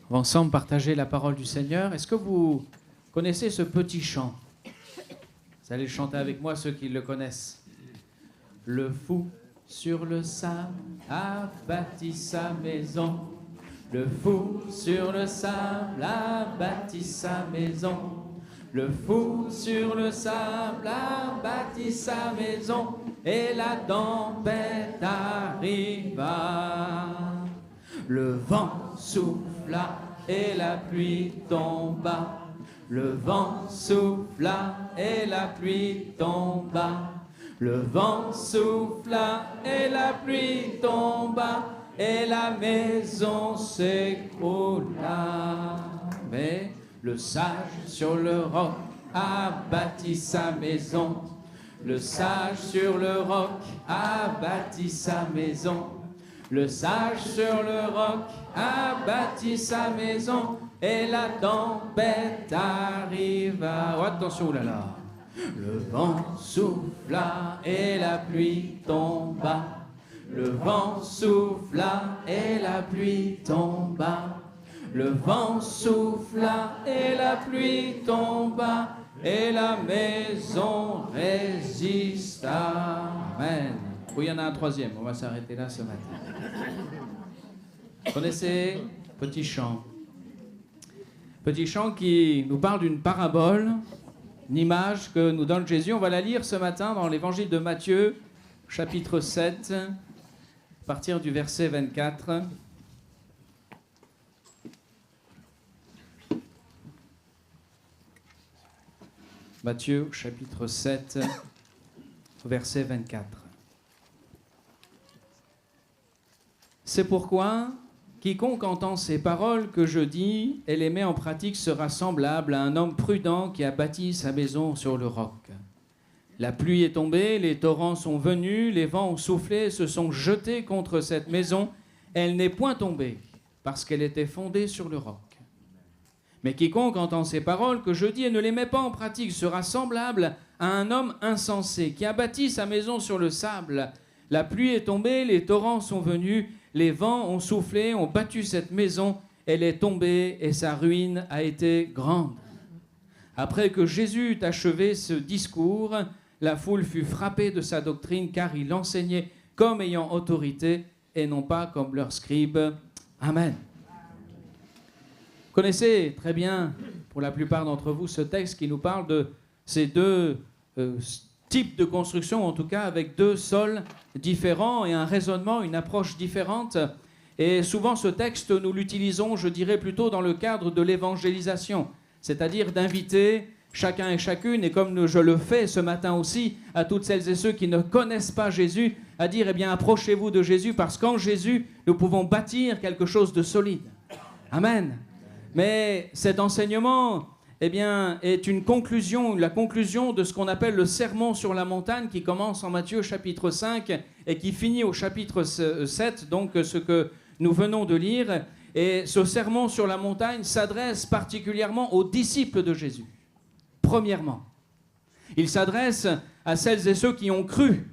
On va ensemble partager la parole du Seigneur. Est-ce que vous connaissez ce petit chant? Vous allez le chanter avec moi, ceux qui le connaissent. Le fou sur le sable a bâti sa maison. Le fou sur le sable a bâti sa maison. Le fou sur le sable a bâti sa maison. Et la tempête arriva. Le vent souffla et la pluie tomba. Le vent souffla et la pluie tomba. Le vent souffla et la pluie tomba. Et la maison s'écroula. Mais le sage sur le roc a bâti sa maison. Le sage sur le roc a bâti sa maison. Le sage sur le roc a bâti sa maison. Et la tempête arriva. Oh, attention, là là. Le vent souffla et la pluie tomba. Le vent souffla et la pluie tomba. Le vent souffla et la pluie tomba. Et la maison résista. Amen. Oui, il y en a un troisième. On va s'arrêter là ce matin. Vous connaissez Petit chant? Petit chant qui nous parle d'une parabole, une image que nous donne Jésus. On va la lire ce matin dans l'évangile de Matthieu, chapitre 7, à partir du verset 24. Matthieu, chapitre 7, verset 24. C'est pourquoi quiconque entend ces paroles que je dis et les met en pratique sera semblable à un homme prudent qui a bâti sa maison sur le roc. La pluie est tombée, les torrents sont venus, les vents ont soufflé et se sont jetés contre cette maison. Elle n'est point tombée parce qu'elle était fondée sur le roc. Mais quiconque entend ces paroles que je dis et ne les met pas en pratique sera semblable à un homme insensé qui a bâti sa maison sur le sable. La pluie est tombée, les torrents sont venus, les vents ont soufflé, ont battu cette maison, elle est tombée et sa ruine a été grande. Après que Jésus eut achevé ce discours, la foule fut frappée de sa doctrine car il enseignait comme ayant autorité et non pas comme leurs scribes. Amen. Vous connaissez très bien, pour la plupart d'entre vous, ce texte qui nous parle de ces deux types de construction, en tout cas avec deux sols différents et un raisonnement, une approche différente. Et souvent ce texte, nous l'utilisons, je dirais, plutôt dans le cadre de l'évangélisation, c'est-à-dire d'inviter chacun et chacune, et comme je le fais ce matin aussi, à toutes celles et ceux qui ne connaissent pas Jésus, à dire, eh bien, approchez-vous de Jésus, parce qu'en Jésus, nous pouvons bâtir quelque chose de solide. Amen. Mais cet enseignement, eh bien, est une conclusion, la conclusion de ce qu'on appelle le sermon sur la montagne qui commence en Matthieu chapitre 5 et qui finit au chapitre 7, donc ce que nous venons de lire. Et ce sermon sur la montagne s'adresse particulièrement aux disciples de Jésus. Premièrement, il s'adresse à celles et ceux qui ont cru,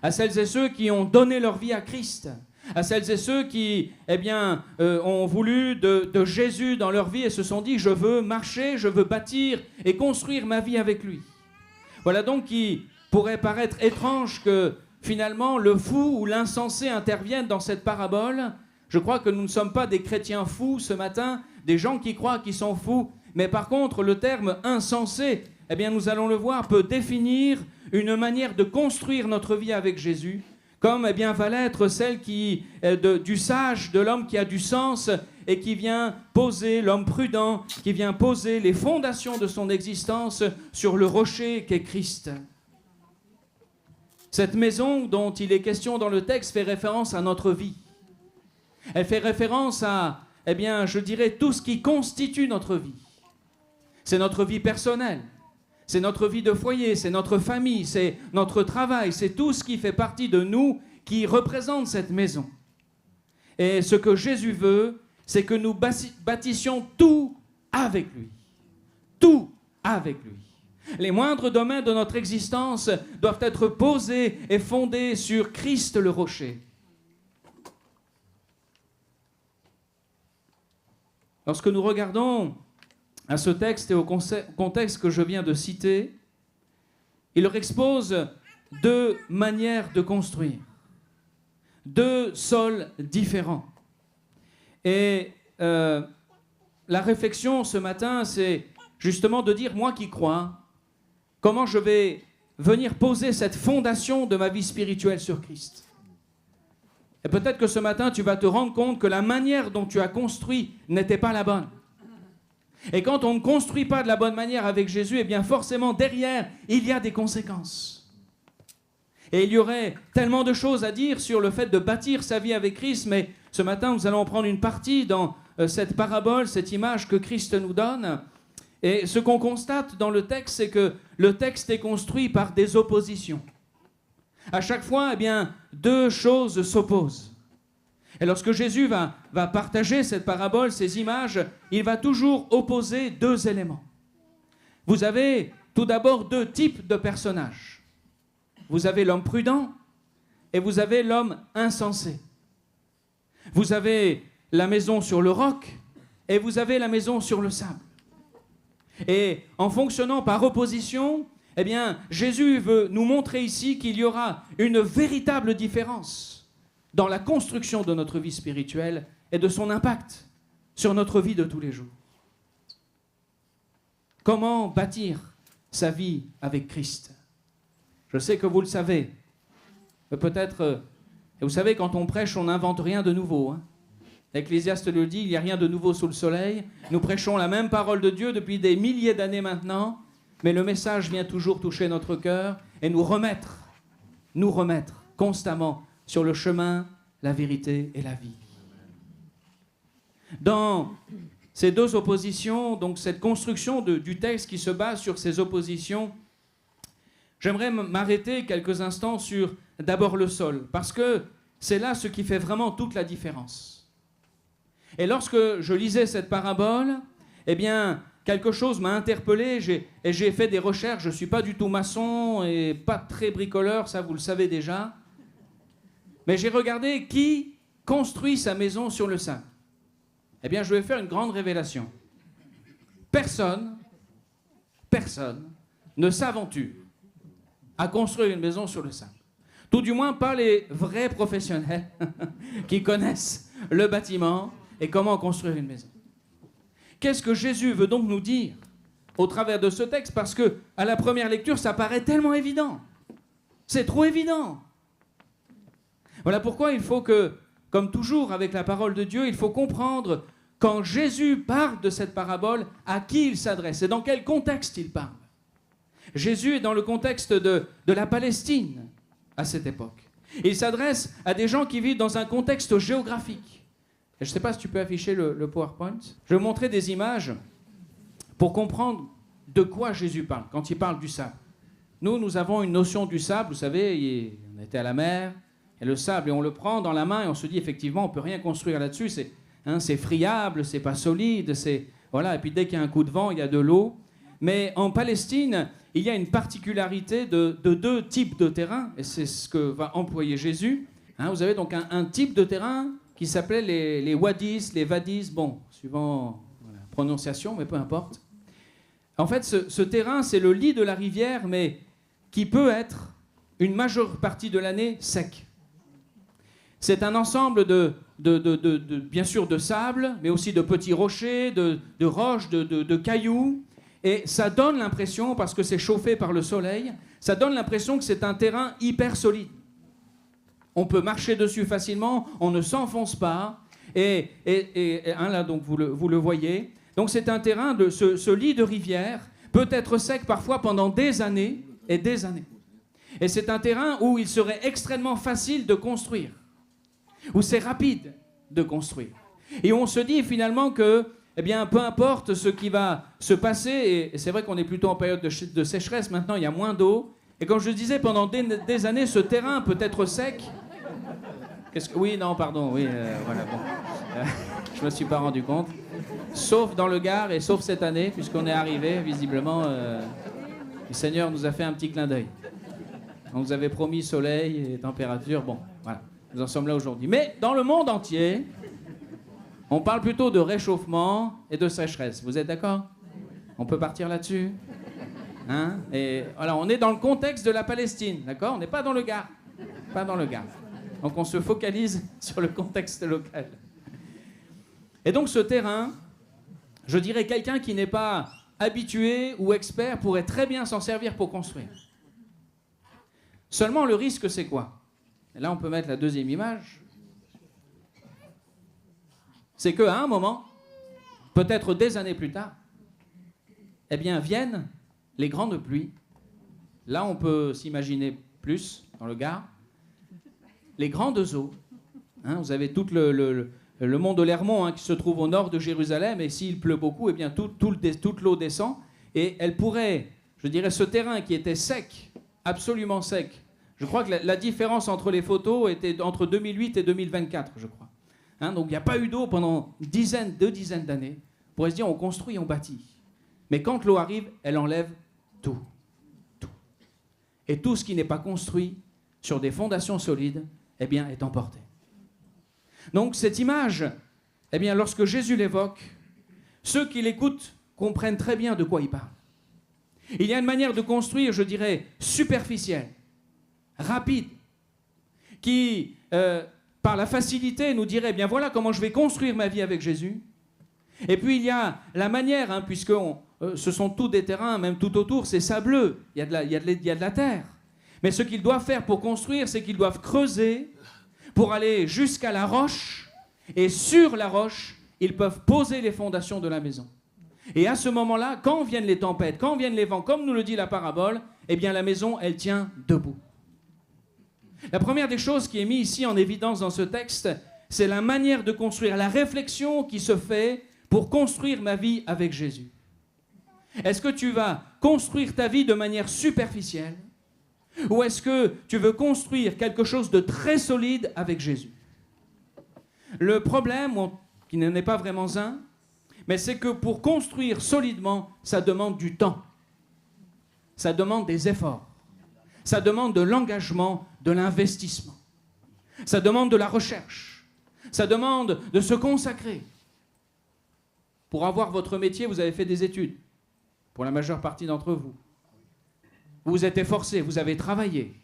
à celles et ceux qui ont donné leur vie à Christ, à celles et ceux qui, eh bien, ont voulu de Jésus dans leur vie et se sont dit « je veux marcher, je veux bâtir et construire ma vie avec lui ». Voilà donc qui pourrait paraître étrange que finalement le fou ou l'insensé interviennent dans cette parabole. Je crois que nous ne sommes pas des chrétiens fous ce matin, des gens qui croient qu'ils sont fous, mais par contre le terme insensé, eh bien, nous allons le voir, peut définir une manière de construire notre vie avec Jésus, comme eh bien, va l'être celle qui, du sage, de l'homme qui a du sens et qui vient poser, l'homme prudent, qui vient poser les fondations de son existence sur le rocher qu'est Christ. Cette maison dont il est question dans le texte fait référence à notre vie. Elle fait référence à, eh bien, je dirais, tout ce qui constitue notre vie. C'est notre vie personnelle. C'est notre vie de foyer, c'est notre famille, c'est notre travail, c'est tout ce qui fait partie de nous qui représente cette maison. Et ce que Jésus veut, c'est que nous bâtissions tout avec lui. Tout avec lui. Les moindres domaines de notre existence doivent être posés et fondés sur Christ le rocher. lorsque nous regardons à ce texte et au contexte que je viens de citer, il leur expose deux manières de construire, deux sols différents. Et la réflexion ce matin, c'est justement de dire, moi qui crois, comment je vais venir poser cette fondation de ma vie spirituelle sur Christ. Et peut-être que ce matin, tu vas te rendre compte que la manière dont tu as construit n'était pas la bonne. Et quand on ne construit pas de la bonne manière avec Jésus, eh bien forcément, derrière, il y a des conséquences. Et il y aurait tellement de choses à dire sur le fait de bâtir sa vie avec Christ, mais ce matin, nous allons prendre une partie dans cette parabole, cette image que Christ nous donne. Et ce qu'on constate dans le texte, c'est que le texte est construit par des oppositions. À chaque fois, eh bien, deux choses s'opposent. Et lorsque Jésus va partager cette parabole, ces images, il va toujours opposer deux éléments. Vous avez tout d'abord deux types de personnages. Vous avez l'homme prudent et vous avez l'homme insensé. Vous avez la maison sur le roc et vous avez la maison sur le sable. Et en fonctionnant par opposition, eh bien, Jésus veut nous montrer ici qu'il y aura une véritable différence dans la construction de notre vie spirituelle et de son impact sur notre vie de tous les jours. Comment bâtir sa vie avec Christ? Je sais que vous le savez. Peut-être, et vous savez, quand on prêche, on n'invente rien de nouveau, hein. L'Ecclésiaste le dit, il n'y a rien de nouveau sous le soleil. Nous prêchons la même parole de Dieu depuis des milliers d'années maintenant, mais le message vient toujours toucher notre cœur et nous remettre constamment sur le chemin, la vérité et la vie. Dans ces deux oppositions, donc cette construction du texte qui se base sur ces oppositions, j'aimerais m'arrêter quelques instants sur d'abord le sol, parce que c'est là ce qui fait vraiment toute la différence. Et lorsque je lisais cette parabole, eh bien, quelque chose m'a interpellé et j'ai fait des recherches. Je ne suis pas du tout maçon et pas très bricoleur, ça vous le savez déjà. Mais j'ai regardé qui construit sa maison sur le sable. Eh bien, je vais faire une grande révélation. Personne ne s'aventure à construire une maison sur le sable. Tout du moins, pas les vrais professionnels qui connaissent le bâtiment et comment construire une maison. Qu'est-ce que Jésus veut donc nous dire au travers de ce texte? Parce que à la première lecture, ça paraît tellement évident. C'est trop évident. Voilà pourquoi il faut que, comme toujours avec la parole de Dieu, il faut comprendre quand Jésus parle de cette parabole, à qui il s'adresse et dans quel contexte il parle. Jésus est dans le contexte de la Palestine à cette époque. Il s'adresse à des gens qui vivent dans un contexte géographique. Je ne sais pas si tu peux afficher le PowerPoint. Je vais vous montrer des images pour comprendre de quoi Jésus parle quand il parle du sable. Nous avons une notion du sable, vous savez, on était à la mer, et le sable, et on le prend dans la main et on se dit effectivement, on ne peut rien construire là-dessus, c'est friable, c'est pas solide, voilà, et puis dès qu'il y a un coup de vent, il y a de l'eau. Mais en Palestine, il y a une particularité de deux types de terrain, et c'est ce que va employer Jésus. Vous avez donc un type de terrain qui s'appelait les wadis, les vadis, bon, suivant la prononciation, mais peu importe. En fait, ce terrain, c'est le lit de la rivière, mais qui peut être une majeure partie de l'année sec. C'est un ensemble bien sûr de sable, mais aussi de petits rochers, de roches, de cailloux, et ça donne l'impression, parce que c'est chauffé par le soleil, ça donne l'impression que c'est un terrain hyper solide. On peut marcher dessus facilement, on ne s'enfonce pas. Et là, donc, vous le voyez. Donc, c'est un terrain, ce lit de rivière peut être sec parfois pendant des années et des années. Et c'est un terrain où il serait extrêmement facile de construire, où c'est rapide de construire. Et on se dit finalement que, eh bien, peu importe ce qui va se passer, et c'est vrai qu'on est plutôt en période de sécheresse, maintenant il y a moins d'eau. Et comme je disais, pendant des années, ce terrain peut être sec. Oui, non, pardon, oui, voilà, bon. Je ne me suis pas rendu compte. Sauf dans le Gard et sauf cette année, puisqu'on est arrivé, visiblement, le Seigneur nous a fait un petit clin d'œil. On nous avait promis soleil et température, bon, voilà, nous en sommes là aujourd'hui. Mais dans le monde entier, On parle plutôt de réchauffement et de sécheresse. Vous êtes d'accord? On peut partir là-dessus? Hein? Et voilà, on est dans le contexte de la Palestine, d'accord? On n'est pas dans le Gard. Pas dans le Gard. Donc on se focalise sur le contexte local. Et donc ce terrain, je dirais quelqu'un qui n'est pas habitué ou expert pourrait très bien s'en servir pour construire. Seulement le risque c'est quoi? Et là on peut mettre la deuxième image. C'est qu'à un moment, peut-être des années plus tard, eh bien viennent les grandes pluies. Là on peut s'imaginer plus dans le Gard. Les grandes eaux. Hein, vous avez tout le mont de l'Hermont qui se trouve au nord de Jérusalem, et s'il pleut beaucoup, eh bien toute l'eau descend, et elle pourrait, je dirais, ce terrain qui était sec, absolument sec, je crois que la différence entre les photos était entre 2008 et 2024, je crois. Hein, donc il n'y a pas eu d'eau pendant deux dizaines d'années. On pourrait se dire, on construit, on bâtit. Mais quand l'eau arrive, elle enlève tout. Tout. Et tout ce qui n'est pas construit sur des fondations solides, eh bien, est emporté. Donc cette image, eh bien, lorsque Jésus l'évoque, ceux qui l'écoutent comprennent très bien de quoi il parle. Il y a une manière de construire, je dirais, superficielle, rapide, qui, par la facilité, nous dirait, eh bien voilà comment je vais construire ma vie avec Jésus. Et puis il y a la manière, puisque ce sont tous des terrains, même tout autour, c'est sableux, il y a de la terre. Mais ce qu'ils doivent faire pour construire, c'est qu'ils doivent creuser pour aller jusqu'à la roche, et sur la roche, ils peuvent poser les fondations de la maison. Et à ce moment-là, quand viennent les tempêtes, quand viennent les vents, comme nous le dit la parabole, eh bien la maison, elle tient debout. La première des choses qui est mise ici en évidence dans ce texte, c'est la manière de construire, la réflexion qui se fait pour construire ma vie avec Jésus. Est-ce que tu vas construire ta vie de manière superficielle? Ou est-ce que tu veux construire quelque chose de très solide avec Jésus? Le problème, qui n'en est pas vraiment un, mais c'est que pour construire solidement, ça demande du temps. Ça demande des efforts. Ça demande de l'engagement, de l'investissement. Ça demande de la recherche. Ça demande de se consacrer. Pour avoir votre métier, vous avez fait des études. Pour la majeure partie d'entre vous. Vous vous êtes efforcé, vous avez travaillé.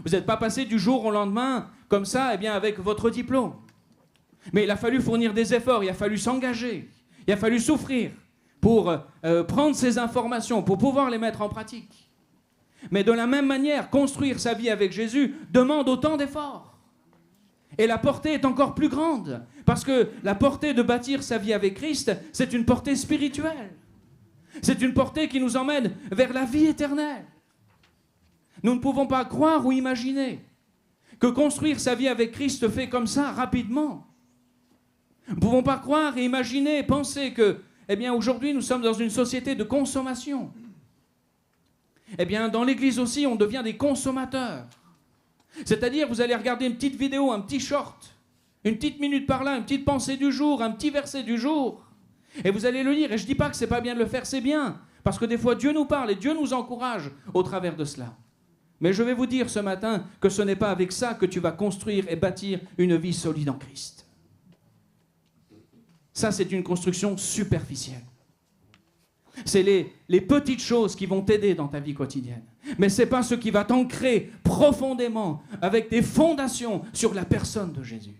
Vous n'êtes pas passé du jour au lendemain, comme ça, eh bien, avec votre diplôme. Mais il a fallu fournir des efforts, il a fallu s'engager, il a fallu souffrir pour prendre ces informations, pour pouvoir les mettre en pratique. Mais de la même manière, construire sa vie avec Jésus demande autant d'efforts. Et la portée est encore plus grande, parce que la portée de bâtir sa vie avec Christ, c'est une portée spirituelle. C'est une portée qui nous emmène vers la vie éternelle. Nous ne pouvons pas croire ou imaginer que construire sa vie avec Christ se fait comme ça, rapidement. Nous ne pouvons pas croire et imaginer, penser que, eh bien, aujourd'hui, nous sommes dans une société de consommation. Eh bien, dans l'Église aussi, on devient des consommateurs. C'est-à-dire, vous allez regarder une petite vidéo, un petit short, une petite minute par là, une petite pensée du jour, un petit verset du jour, et vous allez le lire. Et je ne dis pas que ce n'est pas bien de le faire, c'est bien, parce que des fois, Dieu nous parle et Dieu nous encourage au travers de cela. Mais je vais vous dire ce matin que ce n'est pas avec ça que tu vas construire et bâtir une vie solide en Christ. Ça, c'est une construction superficielle. C'est les petites choses qui vont t'aider dans ta vie quotidienne. Mais ce n'est pas ce qui va t'ancrer profondément avec des fondations sur la personne de Jésus.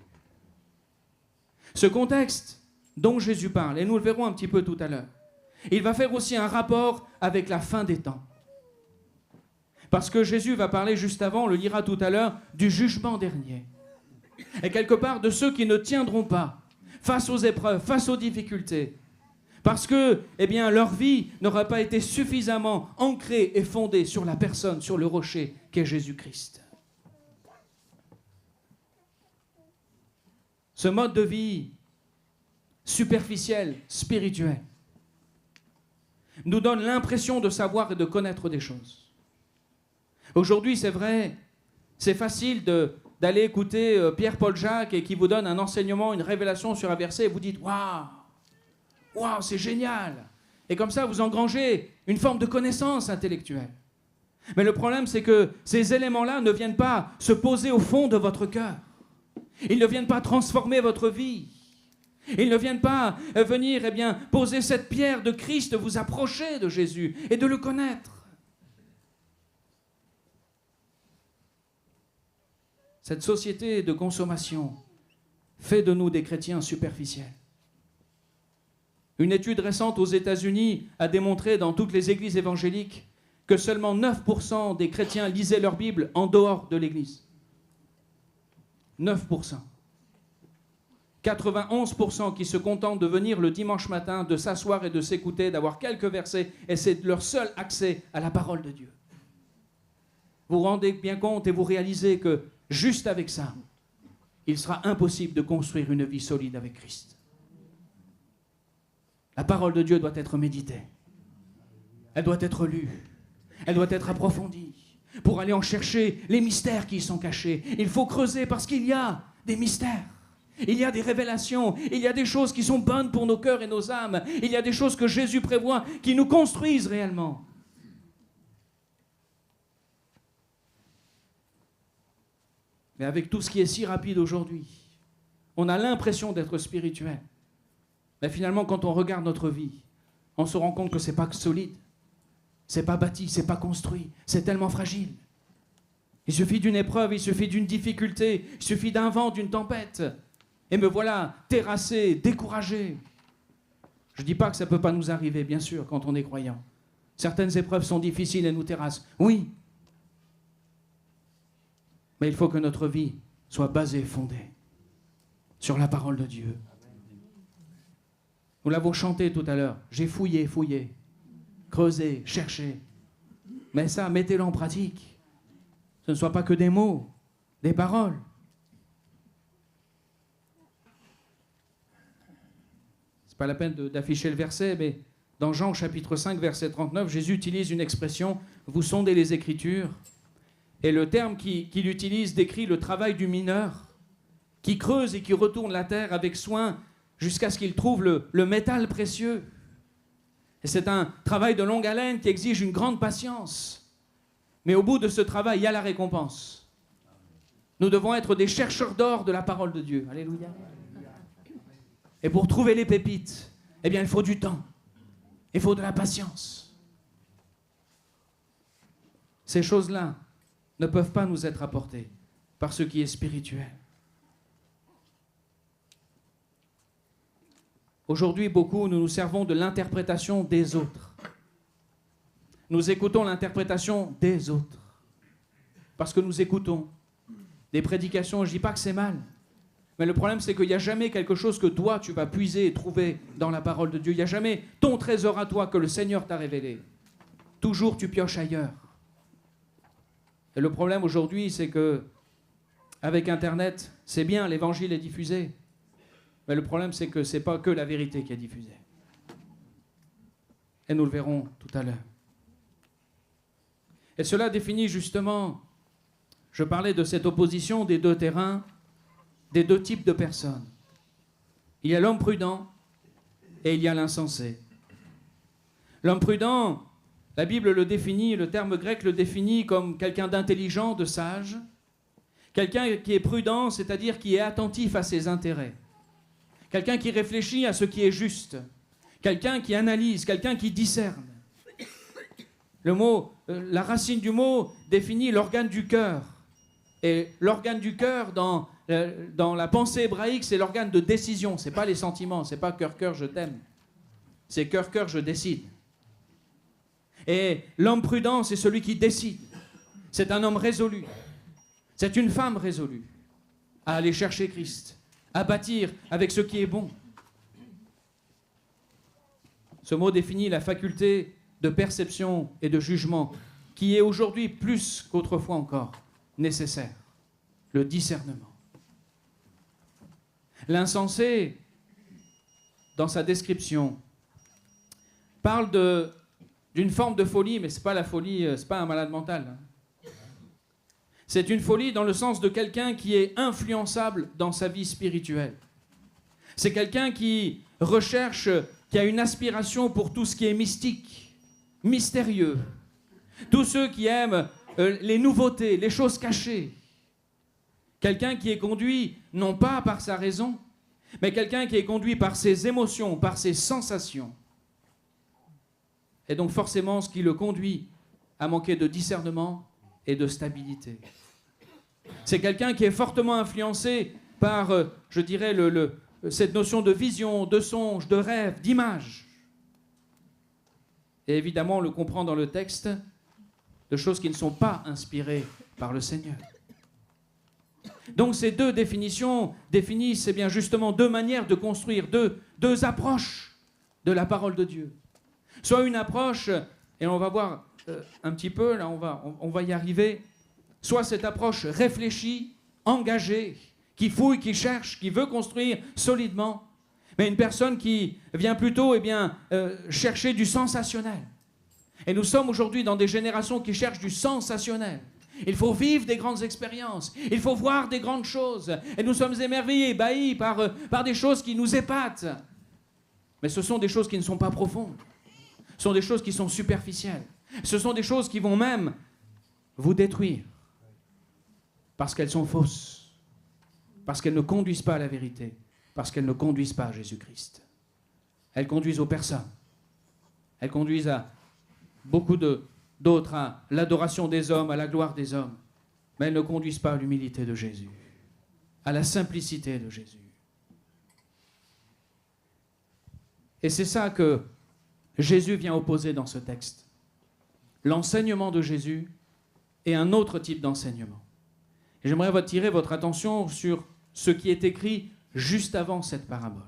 Ce contexte dont Jésus parle, et nous le verrons un petit peu tout à l'heure, il va faire aussi un rapport avec la fin des temps. Parce que Jésus va parler juste avant, on le lira tout à l'heure, du jugement dernier. Et quelque part de ceux qui ne tiendront pas face aux épreuves, face aux difficultés. Parce que, eh bien, leur vie n'aura pas été suffisamment ancrée et fondée sur la personne, sur le rocher qu'est Jésus-Christ. Ce mode de vie superficiel, spirituel, nous donne l'impression de savoir et de connaître des choses. Aujourd'hui, c'est vrai, c'est facile d'aller écouter Pierre-Paul Jacques et qui vous donne un enseignement, une révélation sur un verset et vous dites « Waouh, waouh, c'est génial !» Et comme ça, vous engrangez une forme de connaissance intellectuelle. Mais le problème, c'est que ces éléments-là ne viennent pas se poser au fond de votre cœur. Ils ne viennent pas transformer votre vie. Ils ne viennent pas venir poser cette pierre de Christ, vous approcher de Jésus et de le connaître. Cette société de consommation fait de nous des chrétiens superficiels. Une étude récente aux États-Unis a démontré dans toutes les églises évangéliques que seulement 9% des chrétiens lisaient leur Bible en dehors de l'église. 9%. 91% qui se contentent de venir le dimanche matin, de s'asseoir et de s'écouter, d'avoir quelques versets, et c'est leur seul accès à la parole de Dieu. Vous vous rendez bien compte et vous réalisez que juste avec ça, il sera impossible de construire une vie solide avec Christ. La parole de Dieu doit être méditée. Elle doit être lue. Elle doit être approfondie. Pour aller en chercher les mystères qui y sont cachés, il faut creuser parce qu'il y a des mystères. Il y a des révélations. Il y a des choses qui sont bonnes pour nos cœurs et nos âmes. Il y a des choses que Jésus prévoit qui nous construisent réellement. Mais avec tout ce qui est si rapide aujourd'hui, on a l'impression d'être spirituel. Mais finalement, quand on regarde notre vie, on se rend compte que ce n'est pas solide, ce n'est pas bâti, ce n'est pas construit, c'est tellement fragile. Il suffit d'une épreuve, il suffit d'une difficulté, il suffit d'un vent, d'une tempête. Et me voilà terrassé, découragé. Je ne dis pas que ça ne peut pas nous arriver, bien sûr, quand on est croyant. Certaines épreuves sont difficiles et nous terrassent. Oui. Mais il faut que notre vie soit basée, fondée sur la parole de Dieu. Nous l'avons chanté tout à l'heure. J'ai fouillé, creusé, cherché. Mais ça, mettez-le en pratique. Ce ne soit pas que des mots, des paroles. C'est pas la peine d'afficher le verset, mais dans Jean chapitre 5, verset 39, Jésus utilise une expression, vous sondez les Écritures, et le terme qu'il utilise décrit le travail du mineur, qui creuse et qui retourne la terre avec soin jusqu'à ce qu'il trouve le métal précieux. Et c'est un travail de longue haleine qui exige une grande patience. Mais au bout de ce travail, il y a la récompense. Nous devons être des chercheurs d'or de la parole de Dieu. Alléluia. Et pour trouver les pépites, eh bien, il faut du temps. Il faut de la patience. Ces choses-là ne peuvent pas nous être apportées par ce qui est spirituel. Aujourd'hui, beaucoup, nous nous servons de l'interprétation des autres. Nous écoutons l'interprétation des autres. Parce que nous écoutons des prédications, je ne dis pas que c'est mal. Mais le problème, c'est qu'il n'y a jamais quelque chose que toi, tu vas puiser et trouver dans la parole de Dieu. Il n'y a jamais ton trésor à toi que le Seigneur t'a révélé. Toujours, tu pioches ailleurs. Et le problème aujourd'hui, c'est que avec Internet, c'est bien, l'évangile est diffusé. Mais le problème, c'est que ce n'est pas que la vérité qui est diffusée. Et nous le verrons tout à l'heure. Et cela définit justement, je parlais de cette opposition des deux terrains, des deux types de personnes. Il y a l'homme prudent et il y a l'insensé. L'homme prudent, la Bible le définit, le terme grec le définit comme quelqu'un d'intelligent, de sage, quelqu'un qui est prudent, c'est-à-dire qui est attentif à ses intérêts, quelqu'un qui réfléchit à ce qui est juste, quelqu'un qui analyse, quelqu'un qui discerne. Le mot, la racine du mot définit l'organe du cœur. Et l'organe du cœur, dans la pensée hébraïque, c'est l'organe de décision. Ce n'est pas les sentiments, ce n'est pas cœur, je t'aime. C'est cœur, je décide. Et l'homme prudent, c'est celui qui décide. C'est un homme résolu. C'est une femme résolue à aller chercher Christ, à bâtir avec ce qui est bon. Ce mot définit la faculté de perception et de jugement qui est aujourd'hui plus qu'autrefois encore nécessaire, le discernement. L'insensé, dans sa description, parle d'une forme de folie, mais ce n'est pas la folie, ce n'est pas un malade mental. C'est une folie dans le sens de quelqu'un qui est influençable dans sa vie spirituelle. C'est quelqu'un qui recherche, qui a une aspiration pour tout ce qui est mystique, mystérieux. Tous ceux qui aiment les nouveautés, les choses cachées. Quelqu'un qui est conduit non pas par sa raison, mais quelqu'un qui est conduit par ses émotions, par ses sensations. Et donc forcément, ce qui le conduit à manquer de discernement et de stabilité. C'est quelqu'un qui est fortement influencé par, je dirais, cette notion de vision, de songe, de rêve, d'image. Et évidemment, on le comprend dans le texte, de choses qui ne sont pas inspirées par le Seigneur. Donc ces deux définitions définissent bien justement deux manières de construire, deux approches de la parole de Dieu. Soit une approche, et on va voir un petit peu, là on va y arriver, soit cette approche réfléchie, engagée, qui fouille, qui cherche, qui veut construire solidement, mais une personne qui vient plutôt chercher du sensationnel. Et nous sommes aujourd'hui dans des générations qui cherchent du sensationnel. Il faut vivre des grandes expériences, il faut voir des grandes choses. Et nous sommes émerveillés, ébahis par des choses qui nous épatent. Mais ce sont des choses qui ne sont pas profondes. Ce sont des choses qui sont superficielles. Ce sont des choses qui vont même vous détruire. Parce qu'elles sont fausses. Parce qu'elles ne conduisent pas à la vérité. Parce qu'elles ne conduisent pas à Jésus-Christ. Elles conduisent aux personnes. Elles conduisent à beaucoup d'autres, à l'adoration des hommes, à la gloire des hommes. Mais elles ne conduisent pas à l'humilité de Jésus, à la simplicité de Jésus. Et c'est ça que Jésus vient opposer dans ce texte. L'enseignement de Jésus et un autre type d'enseignement. Et j'aimerais attirer votre attention sur ce qui est écrit juste avant cette parabole.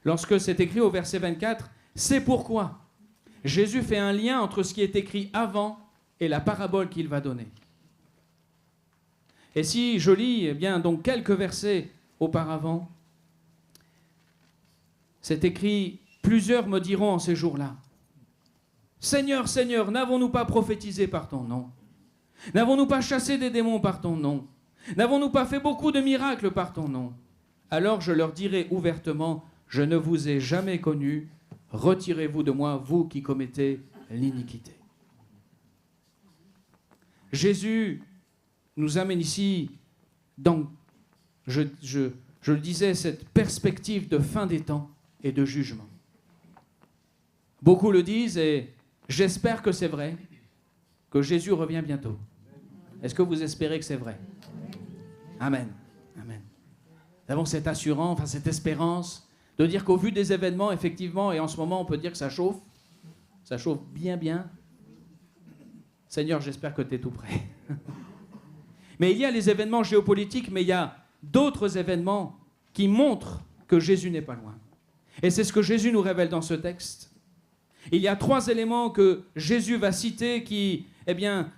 Lorsque c'est écrit au verset 24, c'est pourquoi Jésus fait un lien entre ce qui est écrit avant et la parabole qu'il va donner. Et si je lis donc quelques versets auparavant, c'est écrit « Plusieurs me diront en ces jours-là, Seigneur, Seigneur, n'avons-nous pas prophétisé par ton nom? N'avons-nous pas chassé des démons par ton nom? N'avons-nous pas fait beaucoup de miracles par ton nom? Alors je leur dirai ouvertement, je ne vous ai jamais connus, retirez-vous de moi, vous qui commettez l'iniquité. » Jésus nous amène ici dans, je le disais, cette perspective de fin des temps et de jugement. Beaucoup le disent et j'espère que c'est vrai, que Jésus revient bientôt. Est-ce que vous espérez que c'est vrai? Amen. Amen. Nous avons cette assurance, cette espérance de dire qu'au vu des événements, effectivement, et en ce moment, on peut dire que ça chauffe bien. Seigneur, j'espère que tu es tout prêt. Mais il y a les événements géopolitiques, mais il y a d'autres événements qui montrent que Jésus n'est pas loin. Et c'est ce que Jésus nous révèle dans ce texte. Il y a 3 éléments que Jésus va citer qui,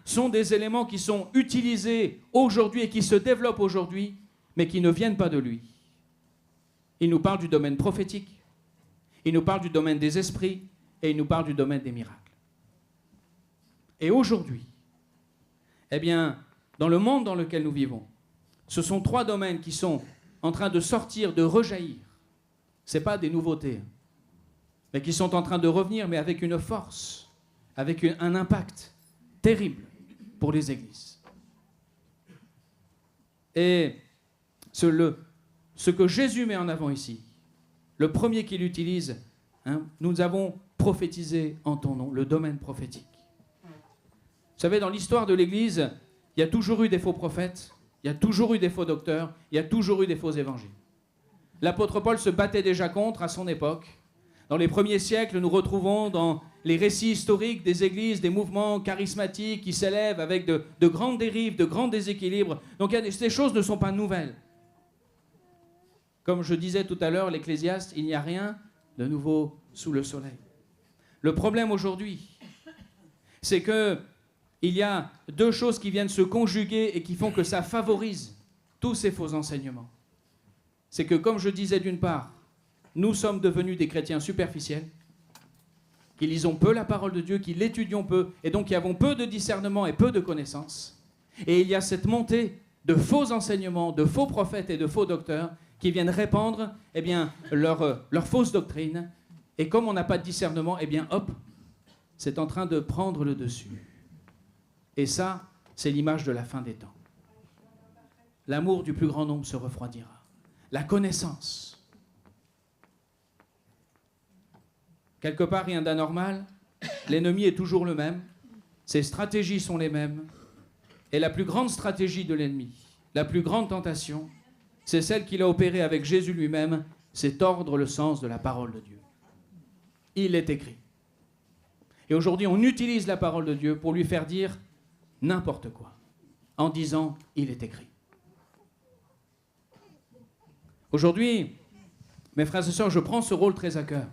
sont des éléments qui sont utilisés aujourd'hui et qui se développent aujourd'hui, mais qui ne viennent pas de lui. Il nous parle du domaine prophétique, il nous parle du domaine des esprits et il nous parle du domaine des miracles. Et aujourd'hui, dans le monde dans lequel nous vivons, ce sont 3 domaines qui sont en train de sortir, de rejaillir. Ce n'est pas des nouveautés, mais qui sont en train de revenir, mais avec une force, avec un impact terrible pour les églises. Et ce que Jésus met en avant ici, le premier qu'il utilise, nous avons prophétisé en ton nom, le domaine prophétique. Vous savez, dans l'histoire de l'Église, il y a toujours eu des faux prophètes, il y a toujours eu des faux docteurs, il y a toujours eu des faux évangiles. L'apôtre Paul se battait déjà contre à son époque. Dans les premiers siècles, nous retrouvons dans les récits historiques des églises, des mouvements charismatiques qui s'élèvent avec de grandes dérives, de grands déséquilibres. Donc ces choses ne sont pas nouvelles. Comme je disais tout à l'heure, l'Ecclésiaste, il n'y a rien de nouveau sous le soleil. Le problème aujourd'hui, c'est qu'il y a 2 choses qui viennent se conjuguer et qui font que ça favorise tous ces faux enseignements. C'est que, comme je disais d'une part, nous sommes devenus des chrétiens superficiels, qui lisons peu la parole de Dieu, qui l'étudions peu, et donc qui avons peu de discernement et peu de connaissances. Et il y a cette montée de faux enseignements, de faux prophètes et de faux docteurs qui viennent répandre leur fausse doctrine. Et comme on n'a pas de discernement, c'est en train de prendre le dessus. Et ça, c'est l'image de la fin des temps. L'amour du plus grand nombre se refroidira. la connaissance. Quelque part, rien d'anormal. L'ennemi est toujours le même. Ses stratégies sont les mêmes. Et la plus grande stratégie de l'ennemi, la plus grande tentation, c'est celle qu'il a opérée avec Jésus lui-même, c'est tordre le sens de la parole de Dieu. Il est écrit. Et aujourd'hui, on utilise la parole de Dieu pour lui faire dire n'importe quoi, en disant « il est écrit ». Aujourd'hui, mes frères et sœurs, je prends ce rôle très à cœur.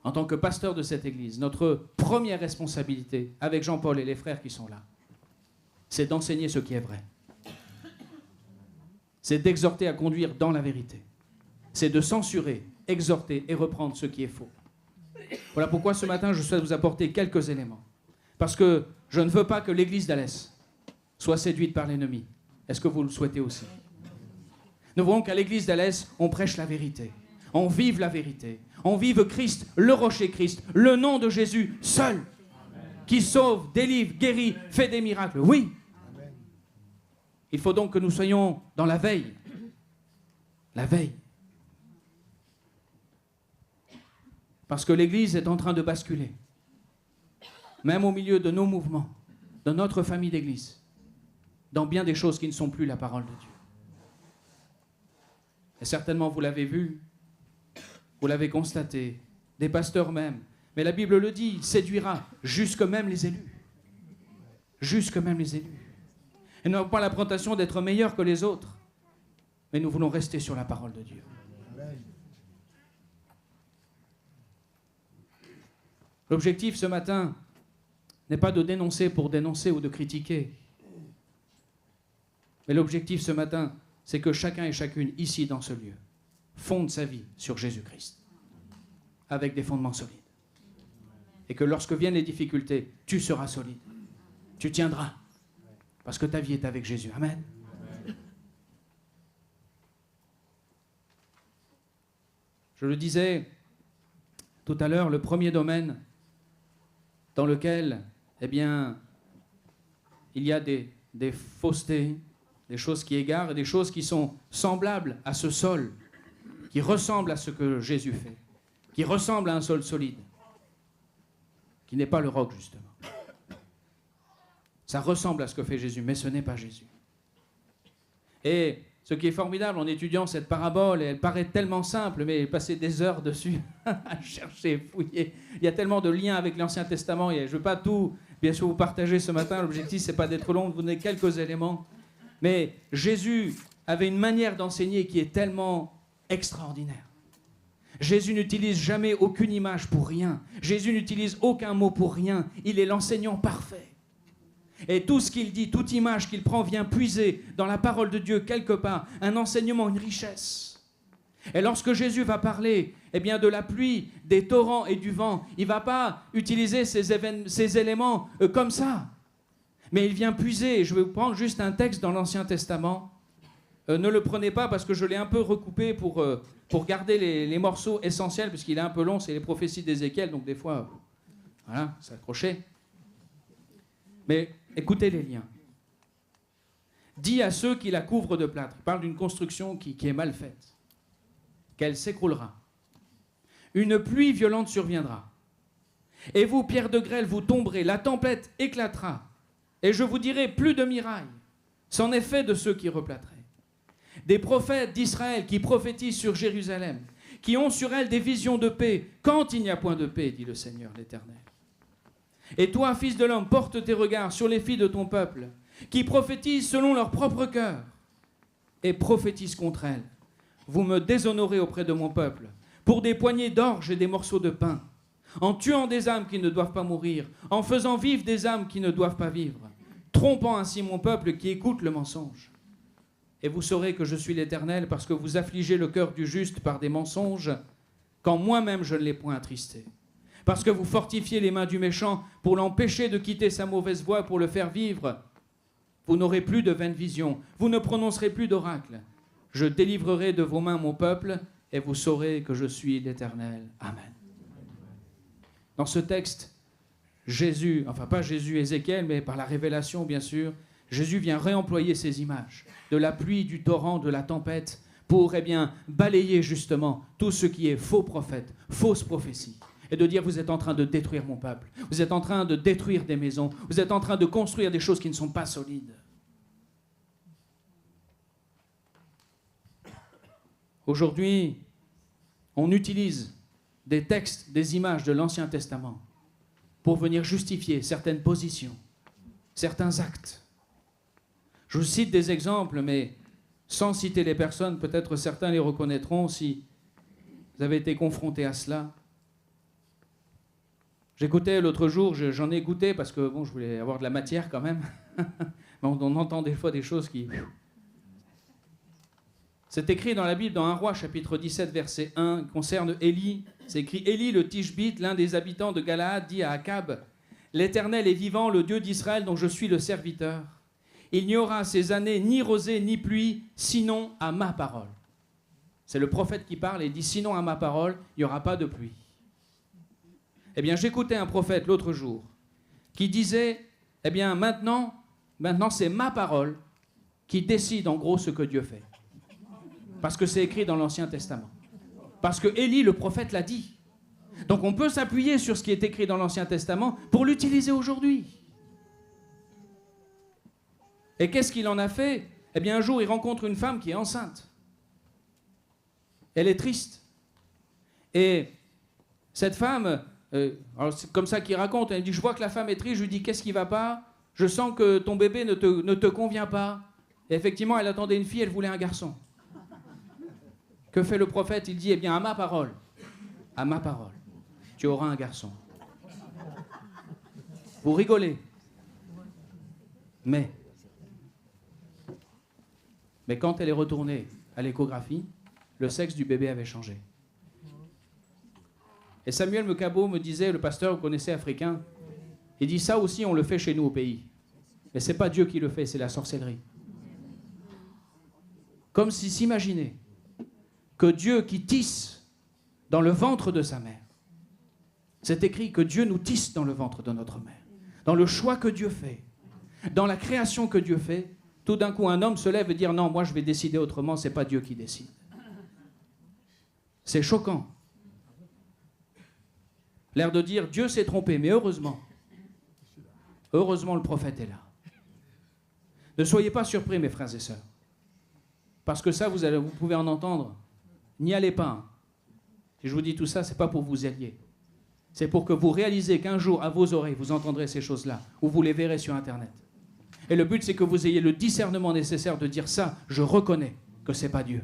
En tant que pasteur de cette Église, notre première responsabilité, avec Jean-Paul et les frères qui sont là, c'est d'enseigner ce qui est vrai. C'est d'exhorter à conduire dans la vérité. C'est de censurer, exhorter et reprendre ce qui est faux. Voilà pourquoi ce matin, je souhaite vous apporter quelques éléments. Parce que je ne veux pas que l'Église d'Alès soit séduite par l'ennemi. Est-ce que vous le souhaitez aussi? Nous voulons qu'à l'Église d'Alès, on prêche la vérité. On vive la vérité. On vive Christ, le rocher Christ, le nom de Jésus seul, qui sauve, délivre, guérit, fait des miracles. Oui. Il faut donc que nous soyons dans la veille. La veille. Parce que l'Église est en train de basculer. Même au milieu de nos mouvements, de notre famille d'Église, dans bien des choses qui ne sont plus la parole de Dieu. Et certainement, vous l'avez vu, vous l'avez constaté, des pasteurs même. Mais la Bible le dit, il séduira jusque même les élus. Jusque même les élus. Et nous n'avons pas la tentation d'être meilleurs que les autres, mais nous voulons rester sur la parole de Dieu. L'objectif ce matin n'est pas de dénoncer pour dénoncer ou de critiquer. Mais l'objectif ce matin, c'est que chacun et chacune ici dans ce lieu fonde sa vie sur Jésus-Christ, avec des fondements solides. Et que lorsque viennent les difficultés, tu seras solide. Tu tiendras. Parce que ta vie est avec Jésus. Amen. Je le disais tout à l'heure, le premier domaine dans lequel, eh bien, il y a des faussetés, des choses qui égarent, et des choses qui sont semblables à ce sol, qui ressemblent à ce que Jésus fait, qui ressemblent à un sol solide, qui n'est pas le roc, justement. Ça ressemble à ce que fait Jésus, mais ce n'est pas Jésus. Et ce qui est formidable en étudiant cette parabole, et elle paraît tellement simple, mais passer des heures dessus, à chercher, fouiller. Il y a tellement de liens avec l'Ancien Testament, et je ne veux pas tout, bien sûr, vous partager ce matin. L'objectif, ce n'est pas d'être long, de vous donner quelques éléments. Mais Jésus avait une manière d'enseigner qui est tellement extraordinaire. Jésus n'utilise jamais aucune image pour rien. Jésus n'utilise aucun mot pour rien. Il est l'enseignant parfait. Et tout ce qu'il dit, toute image qu'il prend vient puiser dans la parole de Dieu quelque part, un enseignement, une richesse. Et lorsque Jésus va parler eh bien, de la pluie, des torrents et du vent, il ne va pas utiliser ces éléments comme ça. Mais il vient puiser, je vais vous prendre juste un texte dans l'Ancien Testament. Ne le prenez pas parce que je l'ai un peu recoupé pour garder les morceaux essentiels, puisqu'il est un peu long, c'est les prophéties d'Ézéchiel, donc des fois, voilà, c'est accroché. Mais écoutez les liens. Dis à ceux qui la couvrent de plâtre, il parle d'une construction qui est mal faite, qu'elle s'écroulera. Une pluie violente surviendra. Et vous, pierres de grêle, vous tomberez, la tempête éclatera. Et je vous dirai plus de mirailles. C'en est fait de ceux qui replâtraient. Des prophètes d'Israël qui prophétisent sur Jérusalem, qui ont sur elle des visions de paix, quand il n'y a point de paix, dit le Seigneur l'Éternel. Et toi, fils de l'homme, porte tes regards sur les filles de ton peuple, qui prophétisent selon leur propre cœur, et prophétisent contre elles. Vous me déshonorez auprès de mon peuple, pour des poignées d'orge et des morceaux de pain, en tuant des âmes qui ne doivent pas mourir, en faisant vivre des âmes qui ne doivent pas vivre, trompant ainsi mon peuple qui écoute le mensonge. Et vous saurez que je suis l'Éternel, parce que vous affligez le cœur du juste par des mensonges, quand moi-même je ne l'ai point attristé. Parce que vous fortifiez les mains du méchant pour l'empêcher de quitter sa mauvaise voie, pour le faire vivre. Vous n'aurez plus de vaines visions, vous ne prononcerez plus d'oracles. Je délivrerai de vos mains mon peuple, et vous saurez que je suis l'Éternel. Amen. Dans ce texte, Jésus, enfin pas Jésus, Ézéchiel, mais par la révélation bien sûr, Jésus vient réemployer ces images de la pluie, du torrent, de la tempête, pour balayer justement tout ce qui est faux prophète, fausse prophétie. Et de dire, vous êtes en train de détruire mon peuple, vous êtes en train de détruire des maisons, vous êtes en train de construire des choses qui ne sont pas solides. Aujourd'hui, on utilise des textes, des images de l'Ancien Testament pour venir justifier certaines positions, certains actes. Je vous cite des exemples, mais sans citer les personnes, peut-être certains les reconnaîtront si vous avez été confrontés à cela. J'écoutais l'autre jour, j'en ai goûté parce que bon, je voulais avoir de la matière quand même. On entend des fois des choses qui... C'est écrit dans la Bible, dans 1 Roi, chapitre 17, verset 1, concerne Élie. C'est écrit, Élie le Tishbite, l'un des habitants de Galaad, dit à Akab, « L'Éternel est vivant, le Dieu d'Israël, dont je suis le serviteur. Il n'y aura ces années ni rosée ni pluie, sinon à ma parole. » C'est le prophète qui parle et dit, « Sinon à ma parole, il n'y aura pas de pluie. » Eh bien, j'écoutais un prophète l'autre jour qui disait, « Eh bien, maintenant c'est ma parole qui décide en gros ce que Dieu fait. » Parce que c'est écrit dans l'Ancien Testament. Parce que Élie, le prophète, l'a dit. Donc on peut s'appuyer sur ce qui est écrit dans l'Ancien Testament pour l'utiliser aujourd'hui. Et qu'est-ce qu'il en a fait? Eh bien, un jour, il rencontre une femme qui est enceinte. Elle est triste. Et cette femme, alors c'est comme ça qu'il raconte, elle dit, je vois que la femme est triste, je lui dis, qu'est-ce qui ne va pas? Je sens que ton bébé ne te convient pas. Et effectivement, elle attendait une fille, elle voulait un garçon. Que fait le prophète? Il dit, eh bien, à ma parole, tu auras un garçon. Vous rigolez. Mais quand elle est retournée à l'échographie, le sexe du bébé avait changé. Et Samuel Mekabo me disait, le pasteur, vous connaissez africain, il dit, ça aussi on le fait chez nous au pays. Mais ce n'est pas Dieu qui le fait, c'est la sorcellerie. Comme si s'imaginer que Dieu qui tisse dans le ventre de sa mère, c'est écrit que Dieu nous tisse dans le ventre de notre mère, dans le choix que Dieu fait, dans la création que Dieu fait, tout d'un coup un homme se lève et dit non, moi je vais décider autrement, c'est pas Dieu qui décide. C'est choquant. L'air de dire Dieu s'est trompé, mais heureusement le prophète est là. Ne soyez pas surpris, mes frères et sœurs, parce que ça, vous pouvez en entendre. N'y allez pas. Si je vous dis tout ça, ce n'est pas pour vous allier. C'est pour que vous réalisez qu'un jour, à vos oreilles, vous entendrez ces choses-là, ou vous les verrez sur Internet. Et le but, c'est que vous ayez le discernement nécessaire de dire ça, je reconnais que ce n'est pas Dieu.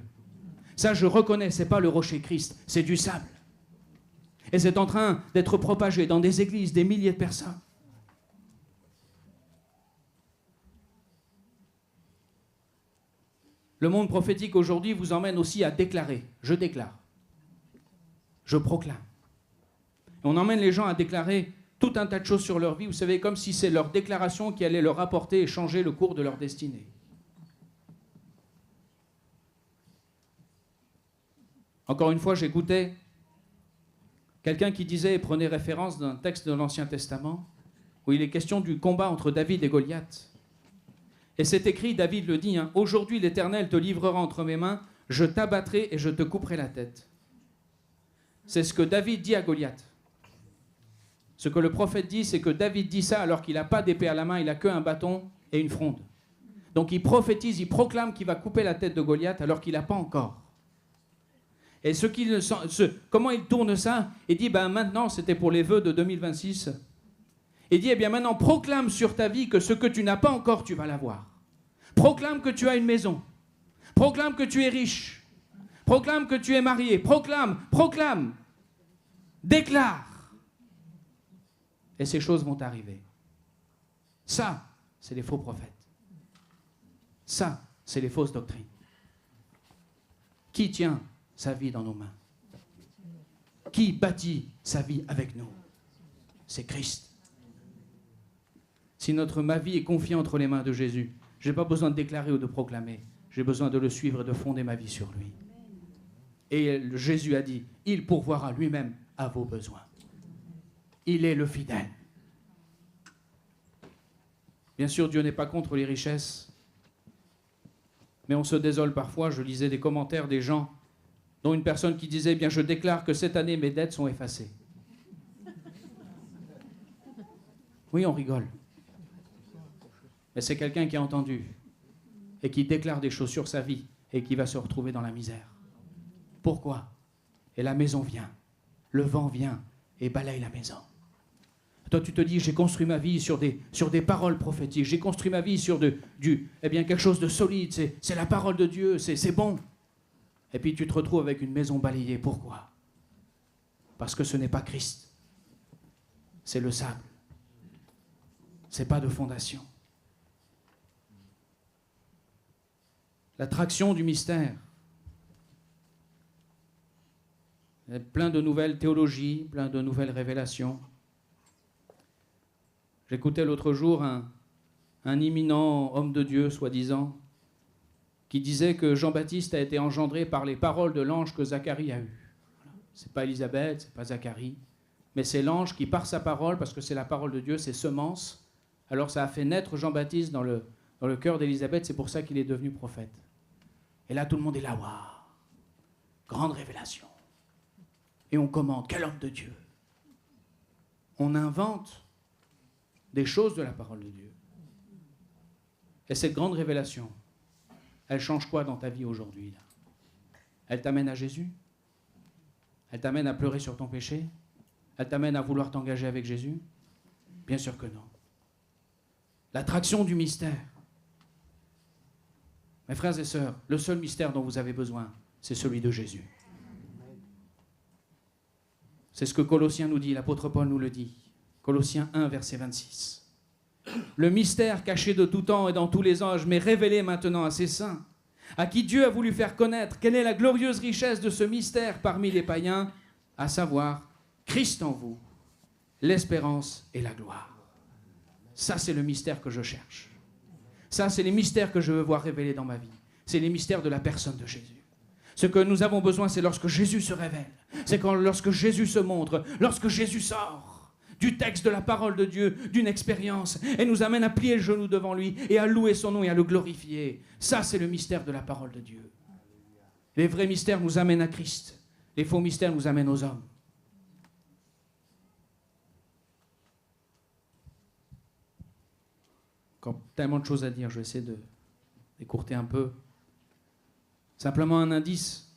Ça, je reconnais, ce n'est pas le rocher Christ, c'est du sable. Et c'est en train d'être propagé dans des églises, des milliers de personnes. Le monde prophétique aujourd'hui vous emmène aussi à déclarer. Je déclare. Je proclame. Et on emmène les gens à déclarer tout un tas de choses sur leur vie, vous savez, comme si c'est leur déclaration qui allait leur apporter et changer le cours de leur destinée. Encore une fois, j'écoutais quelqu'un qui disait et prenait référence d'un texte de l'Ancien Testament où il est question du combat entre David et Goliath. Et c'est écrit, David le dit, « Aujourd'hui l'Éternel te livrera entre mes mains, je t'abattrai et je te couperai la tête. » C'est ce que David dit à Goliath. Ce que le prophète dit, c'est que David dit ça alors qu'il n'a pas d'épée à la main, il n'a qu'un bâton et une fronde. Donc il prophétise, il proclame qu'il va couper la tête de Goliath alors qu'il n'a pas encore. Et comment il tourne ça? Il dit, maintenant, c'était pour les vœux de 2026. Il dit, maintenant, proclame sur ta vie que ce que tu n'as pas encore, tu vas l'avoir. Proclame que tu as une maison. Proclame que tu es riche. Proclame que tu es marié. Proclame. Déclare. Et ces choses vont arriver. Ça, c'est les faux prophètes. Ça, c'est les fausses doctrines. Qui tient sa vie dans nos mains? Qui bâtit sa vie avec nous? C'est Christ. Si ma vie est confiée entre les mains de Jésus, je n'ai pas besoin de déclarer ou de proclamer. J'ai besoin de le suivre et de fonder ma vie sur lui. Et Jésus a dit, il pourvoira lui-même à vos besoins. Il est le fidèle. Bien sûr, Dieu n'est pas contre les richesses. Mais on se désole parfois, je lisais des commentaires des gens, dont une personne qui disait, eh bien je déclare que cette année mes dettes sont effacées. Oui, on rigole. Mais c'est quelqu'un qui a entendu et qui déclare des choses sur sa vie et qui va se retrouver dans la misère. Pourquoi? Et la maison vient, le vent vient et balaye la maison. Toi, tu te dis, j'ai construit ma vie sur des paroles prophétiques, j'ai construit ma vie sur quelque chose de solide, c'est la parole de Dieu, c'est bon. Et puis tu te retrouves avec une maison balayée. Pourquoi? Parce que ce n'est pas Christ. C'est le sable. C'est pas de fondation. L'attraction du mystère. Il y a plein de nouvelles théologies, plein de nouvelles révélations. J'écoutais l'autre jour un imminent homme de Dieu, soi-disant, qui disait que Jean-Baptiste a été engendré par les paroles de l'ange que Zacharie a eues. Voilà. Ce n'est pas Élisabeth, ce n'est pas Zacharie, mais c'est l'ange qui, par sa parole, parce que c'est la parole de Dieu, c'est semence, alors ça a fait naître Jean-Baptiste dans le cœur d'Élisabeth, c'est pour ça qu'il est devenu prophète. Et là, tout le monde est là, waouh, grande révélation. Et on commente, quel homme de Dieu. On invente des choses de la parole de Dieu. Et cette grande révélation, elle change quoi dans ta vie aujourd'hui là? Elle t'amène à Jésus? Elle t'amène à pleurer sur ton péché? Elle t'amène à vouloir t'engager avec Jésus? Bien sûr que non. L'attraction du mystère. Mes frères et sœurs, le seul mystère dont vous avez besoin, c'est celui de Jésus. C'est ce que Colossiens nous dit, l'apôtre Paul nous le dit. Colossiens 1, verset 26. Le mystère caché de tout temps et dans tous les âges, mais révélé maintenant à ses saints, à qui Dieu a voulu faire connaître quelle est la glorieuse richesse de ce mystère parmi les païens, à savoir Christ en vous, l'espérance et la gloire. Ça, c'est le mystère que je cherche. Ça, c'est les mystères que je veux voir révélés dans ma vie. C'est les mystères de la personne de Jésus. Ce que nous avons besoin, c'est lorsque Jésus se révèle. C'est lorsque Jésus se montre, lorsque Jésus sort du texte de la parole de Dieu, d'une expérience, et nous amène à plier le genou devant lui et à louer son nom et à le glorifier. Ça, c'est le mystère de la parole de Dieu. Les vrais mystères nous amènent à Christ. Les faux mystères nous amènent aux hommes. Encore tellement de choses à dire, je vais essayer d'écourter un peu. Simplement un indice.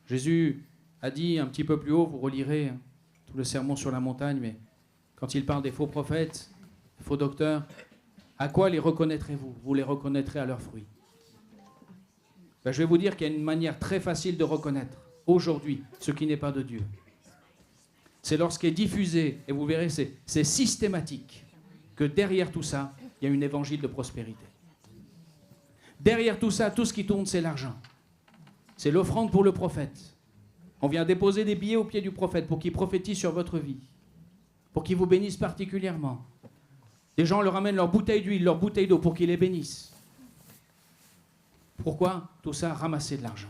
Jésus a dit un petit peu plus haut, vous relirez tout le sermon sur la montagne, mais quand il parle des faux prophètes, des faux docteurs, à quoi les reconnaîtrez-vous? Vous les reconnaîtrez à leurs fruits. Ben, je vais vous dire qu'il y a une manière très facile de reconnaître aujourd'hui ce qui n'est pas de Dieu. C'est lorsqu'est diffusé, et vous verrez, c'est systématique, que derrière tout ça, il y a une évangile de prospérité. Derrière tout ça, tout ce qui tourne, c'est l'argent. C'est l'offrande pour le prophète. On vient déposer des billets au pied du prophète pour qu'il prophétise sur votre vie, pour qu'il vous bénisse particulièrement. Les gens leur amènent leur bouteille d'huile, leur bouteille d'eau pour qu'ils les bénissent. Pourquoi? Tout ça, ramasser de l'argent.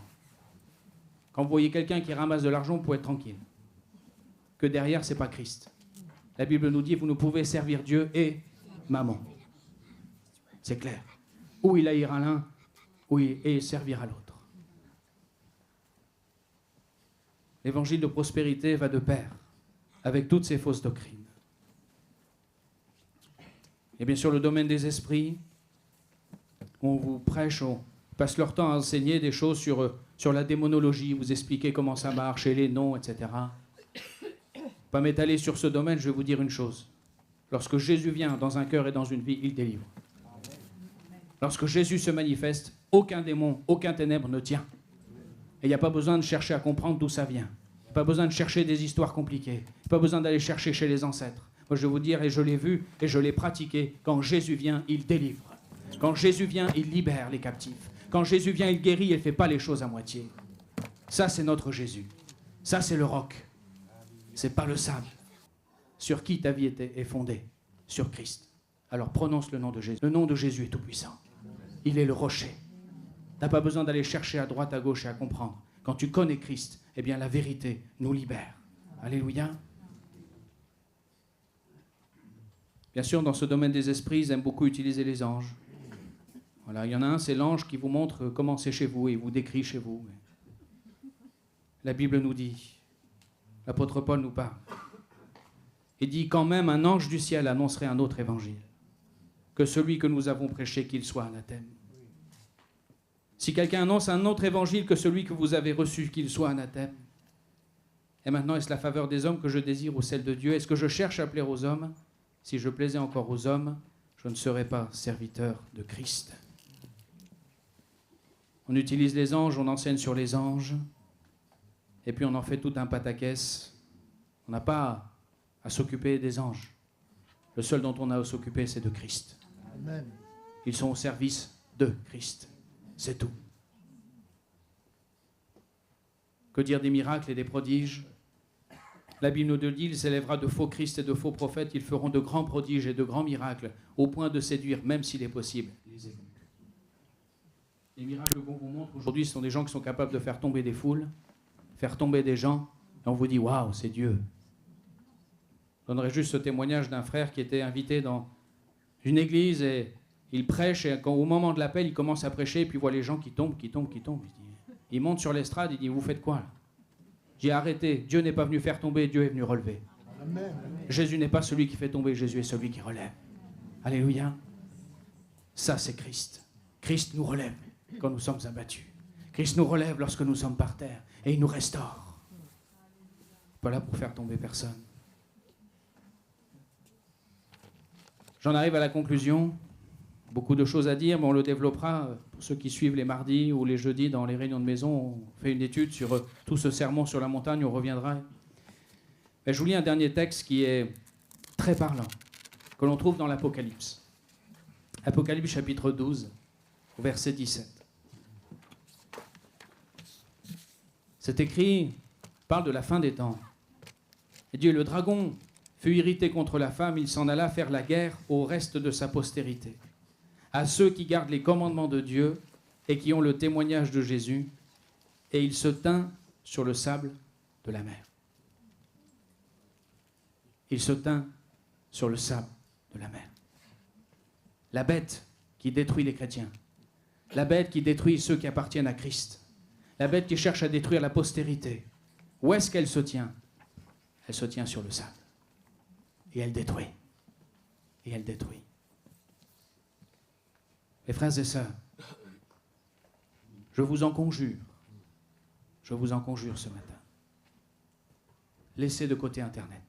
Quand vous voyez quelqu'un qui ramasse de l'argent, vous pouvez être tranquille. Que derrière, ce n'est pas Christ. La Bible nous dit, vous ne pouvez servir Dieu et maman. C'est clair. Ou il haïra l'un, ou il servira l'autre. L'évangile de prospérité va de pair avec toutes ces fausses doctrines. Et bien sûr, le domaine des esprits, on vous prêche, on passe leur temps à enseigner des choses sur la démonologie, vous expliquer comment ça marche et les noms, etc. Pas m'étaler sur ce domaine, je vais vous dire une chose. Lorsque Jésus vient dans un cœur et dans une vie, il délivre. Lorsque Jésus se manifeste, aucun démon, aucun ténèbre ne tient. Et il n'y a pas besoin de chercher à comprendre d'où ça vient. Il n'y a pas besoin de chercher des histoires compliquées. Il n'y a pas besoin d'aller chercher chez les ancêtres. Moi, je vais vous dire, et je l'ai vu, et je l'ai pratiqué, quand Jésus vient, il délivre. Quand Jésus vient, il libère les captifs. Quand Jésus vient, il guérit, il ne fait pas les choses à moitié. Ça, c'est notre Jésus. Ça, c'est le roc. C'est pas le sable. Sur qui ta vie est fondée? Sur Christ. Alors prononce le nom de Jésus. Le nom de Jésus est tout puissant. Il est le rocher. Tu n'as pas besoin d'aller chercher à droite, à gauche et à comprendre. Quand tu connais Christ, eh bien la vérité nous libère. Alléluia. Bien sûr, dans ce domaine des esprits, ils aiment beaucoup utiliser les anges. Voilà, il y en a un, c'est l'ange qui vous montre comment c'est chez vous et il vous décrit chez vous. La Bible nous dit, l'apôtre Paul nous parle. Il dit quand même un ange du ciel annoncerait un autre évangile que celui que nous avons prêché, qu'il soit anathème. Si quelqu'un annonce un autre évangile que celui que vous avez reçu, qu'il soit anathème. Et maintenant, est-ce la faveur des hommes que je désire ou celle de Dieu? Est-ce que je cherche à plaire aux hommes? Si je plaisais encore aux hommes, je ne serais pas serviteur de Christ. On utilise les anges, on enseigne sur les anges, et puis on en fait tout un pataquès. On n'a pas à s'occuper des anges. Le seul dont on a à s'occuper, c'est de Christ. Amen. Ils sont au service de Christ. C'est tout. Que dire des miracles et des prodiges? La Bible nous dit, il s'élèvera de faux Christ et de faux prophètes, ils feront de grands prodiges et de grands miracles, au point de séduire, même s'il est possible, les élus. Les miracles qu'on vous montre aujourd'hui, ce sont des gens qui sont capables de faire tomber des foules, faire tomber des gens, et on vous dit, waouh, c'est Dieu. Je donnerai juste ce témoignage d'un frère qui était invité dans une église et il prêche, et quand, au moment de l'appel, il commence à prêcher, et puis il voit les gens qui tombent. Il monte sur l'estrade, il dit, vous faites quoi là? J'ai arrêté, Dieu n'est pas venu faire tomber, Dieu est venu relever. Amen. Jésus n'est pas celui qui fait tomber, Jésus est celui qui relève. Alléluia. Ça, c'est Christ. Christ nous relève quand nous sommes abattus. Christ nous relève lorsque nous sommes par terre, et il nous restaure. Pas là pour faire tomber personne. J'en arrive à la conclusion. Beaucoup de choses à dire, mais on le développera. Pour ceux qui suivent les mardis ou les jeudis dans les réunions de maison, on fait une étude sur tout ce sermon sur la montagne, on reviendra. Mais je vous lis un dernier texte qui est très parlant, que l'on trouve dans l'Apocalypse. Apocalypse chapitre 12, verset 17. C'est écrit, parle de la fin des temps. Et Dieu, le dragon, fut irrité contre la femme, il s'en alla faire la guerre au reste de sa postérité, à ceux qui gardent les commandements de Dieu et qui ont le témoignage de Jésus, et il se tint sur le sable de la mer. Il se tint sur le sable de la mer. La bête qui détruit les chrétiens, la bête qui détruit ceux qui appartiennent à Christ, la bête qui cherche à détruire la postérité, où est-ce qu'elle se tient? Elle se tient sur le sable. Et elle détruit. Et elle détruit. Mes frères et sœurs, je vous en conjure ce matin, laissez de côté Internet.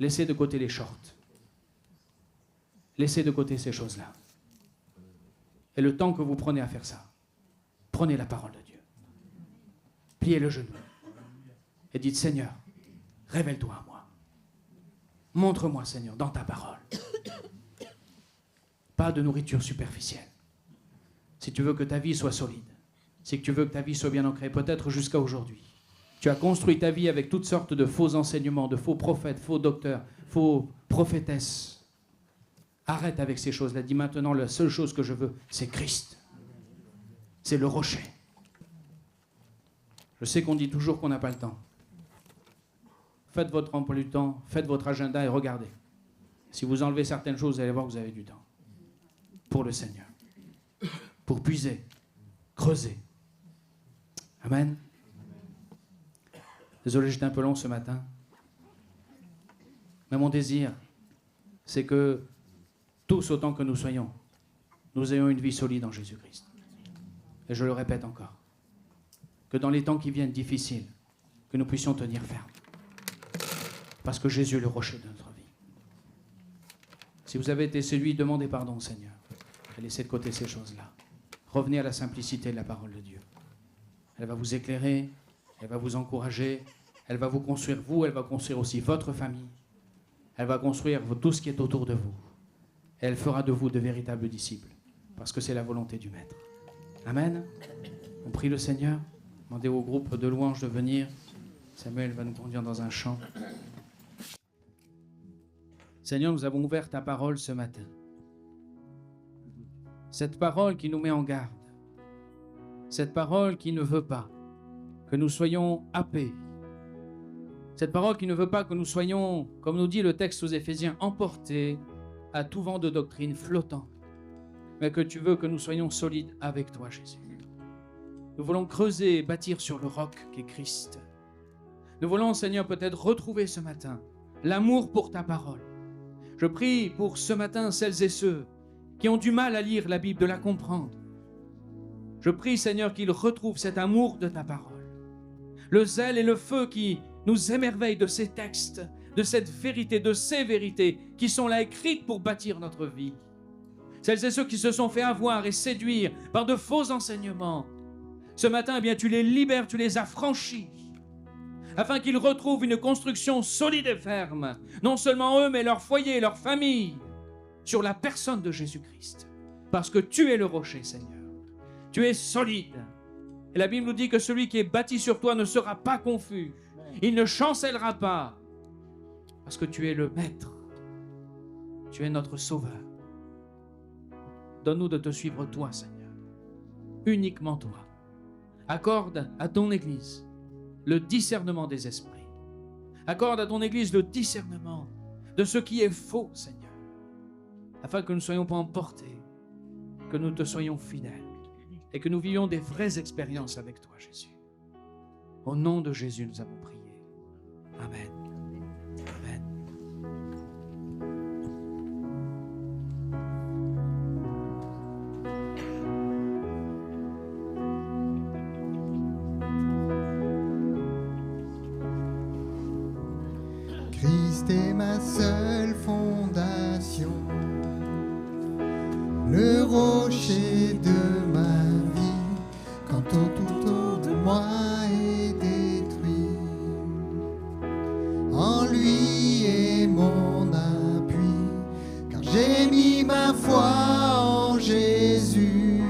Laissez de côté les shorts. Laissez de côté ces choses-là. Et le temps que vous prenez à faire ça, prenez la parole de Dieu. Pliez le genou. Et dites, Seigneur, révèle-toi à moi. Montre-moi, Seigneur, dans ta parole. Pas de nourriture superficielle. Si tu veux que ta vie soit solide, si tu veux que ta vie soit bien ancrée, peut-être jusqu'à aujourd'hui, tu as construit ta vie avec toutes sortes de faux enseignements, de faux prophètes, faux docteurs, faux prophétesses. Arrête avec ces choses-là. Dis maintenant, la seule chose que je veux, c'est Christ. C'est le rocher. Je sais qu'on dit toujours qu'on n'a pas le temps. Faites votre emploi du temps, faites votre agenda et regardez. Si vous enlevez certaines choses, vous allez voir que vous avez du temps. Pour le Seigneur. Pour puiser, creuser. Amen. Désolé, j'étais un peu long ce matin. Mais mon désir, c'est que tous, autant que nous soyons, nous ayons une vie solide en Jésus-Christ. Et je le répète encore. Que dans les temps qui viennent difficiles, que nous puissions tenir ferme. Parce que Jésus est le rocher de notre vie. Si vous avez été séduit, demandez pardon au Seigneur. Et laissez de côté ces choses-là. Revenez à la simplicité de la parole de Dieu. Elle va vous éclairer, elle va vous encourager, elle va vous construire vous, elle va construire aussi votre famille. Elle va construire tout ce qui est autour de vous. Et elle fera de vous de véritables disciples. Parce que c'est la volonté du Maître. Amen. On prie le Seigneur. Demandez au groupe de louanges de venir. Samuel va nous conduire dans un chant. Seigneur, nous avons ouvert ta parole ce matin. Cette parole qui nous met en garde. Cette parole qui ne veut pas que nous soyons happés. Cette parole qui ne veut pas que nous soyons, comme nous dit le texte aux Éphésiens, emportés à tout vent de doctrine flottant. mais que tu veux que nous soyons solides avec toi, Jésus. Nous voulons creuser et bâtir sur le roc qui est Christ. Nous voulons, Seigneur, peut-être retrouver ce matin l'amour pour ta parole. Je prie pour ce matin celles et ceux qui ont du mal à lire la Bible, de la comprendre. Je prie, Seigneur, qu'ils retrouvent cet amour de ta parole. Le zèle et le feu qui nous émerveillent de ces textes, de cette vérité, de ces vérités qui sont là écrites pour bâtir notre vie. Celles et ceux qui se sont fait avoir et séduire par de faux enseignements, ce matin, eh bien, tu les libères, tu les affranchis, afin qu'ils retrouvent une construction solide et ferme, non seulement eux, mais leur foyer, leur famille, sur la personne de Jésus-Christ. Parce que tu es le rocher, Seigneur. Tu es solide. Et la Bible nous dit que celui qui est bâti sur toi ne sera pas confus. Il ne chancellera pas. Parce que tu es le Maître. Tu es notre Sauveur. Donne-nous de te suivre toi, Seigneur. Uniquement toi. Accorde à ton Église le discernement des esprits. Accorde à ton Église le discernement de ce qui est faux, Seigneur. Afin que nous ne soyons pas emportés, que nous te soyons fidèles et que nous vivions des vraies expériences avec toi, Jésus. Au nom de Jésus, nous avons prié. Amen. Amen. Christ est ma seule fondation, le rocher de ma vie, quand tout autour de moi est détruit. En lui est mon appui, car j'ai mis ma foi en Jésus.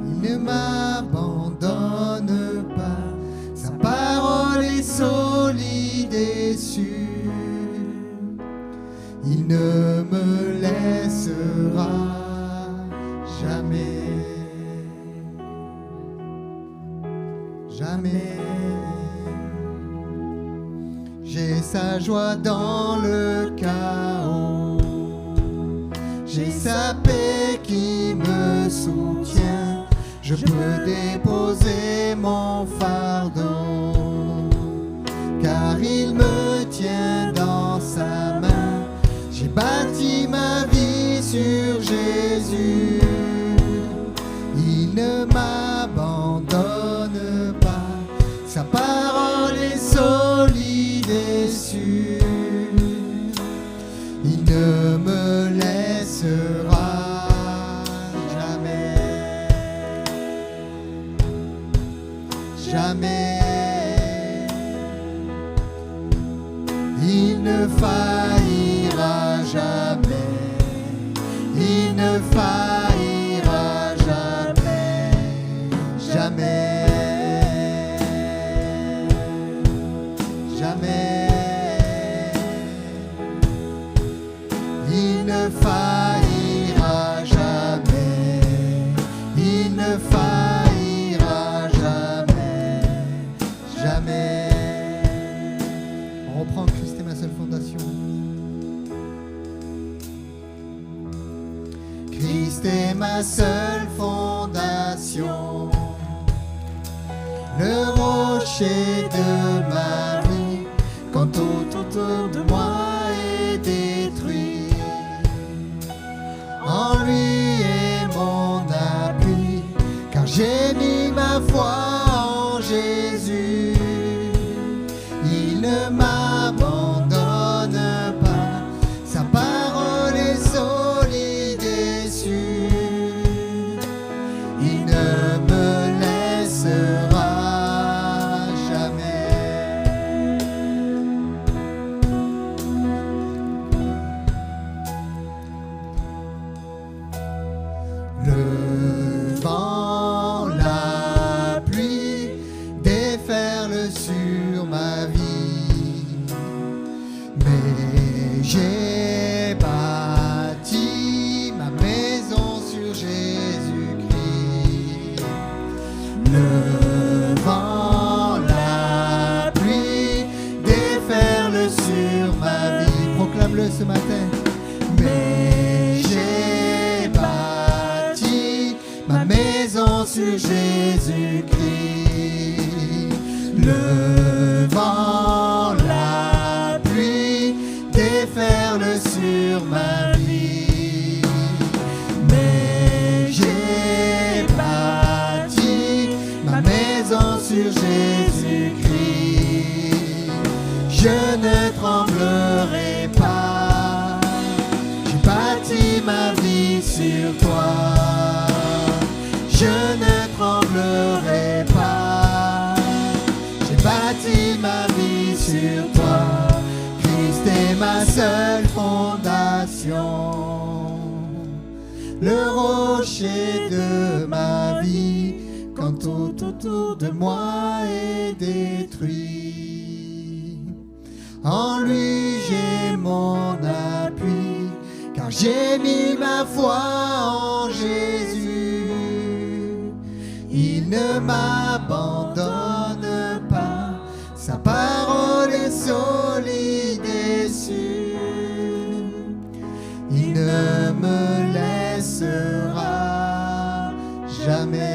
Il ne m'abandonne pas, sa parole est solide et sûre. Il ne me laissera jamais, jamais. J'ai sa joie dans le chaos, j'ai sa paix qui me soutient. Je peux déposer mon fardeau, car il me tient dans sa main. J'ai bâti ma vie sur Jésus. Il ne m'abandonne pas, sa parole est solide et sûre. Il ne me laissera jamais, jamais. Il ne faillira jamais, il ne faillira jamais, jamais, jamais. Il ne faillira jamais, il ne faillira jamais, jamais. On reprend Christ est ma seule fondation. Christ est ma seule fondation, le rocher de ma vie, quand tout autour de moi est détruit. En lui est mon appui, car j'ai mis ma foi en Jésus. Il ne m'abandonne pas, sa parole est solide et sûre. Il ne me laissera jamais. Le vent, la pluie déferlent sur ma vie, mais j'ai bâti ma maison sur Jésus-Christ. Le vent, la pluie déferlent sur ma vie. Proclame-le ce matin. Mais j'ai bâti Jésus-Christ, je ne tremblerai pas. J'ai bâti ma vie sur toi, je ne tremblerai pas. J'ai bâti ma vie sur toi, Christ est ma seule fondation, le rocher de ma vie, quand tout autour de moi est détruit. En lui j'ai mon appui, car j'ai mis ma foi en Jésus. Il ne m'abandonne pas, sa parole est solide et sûre. Il ne me laissera jamais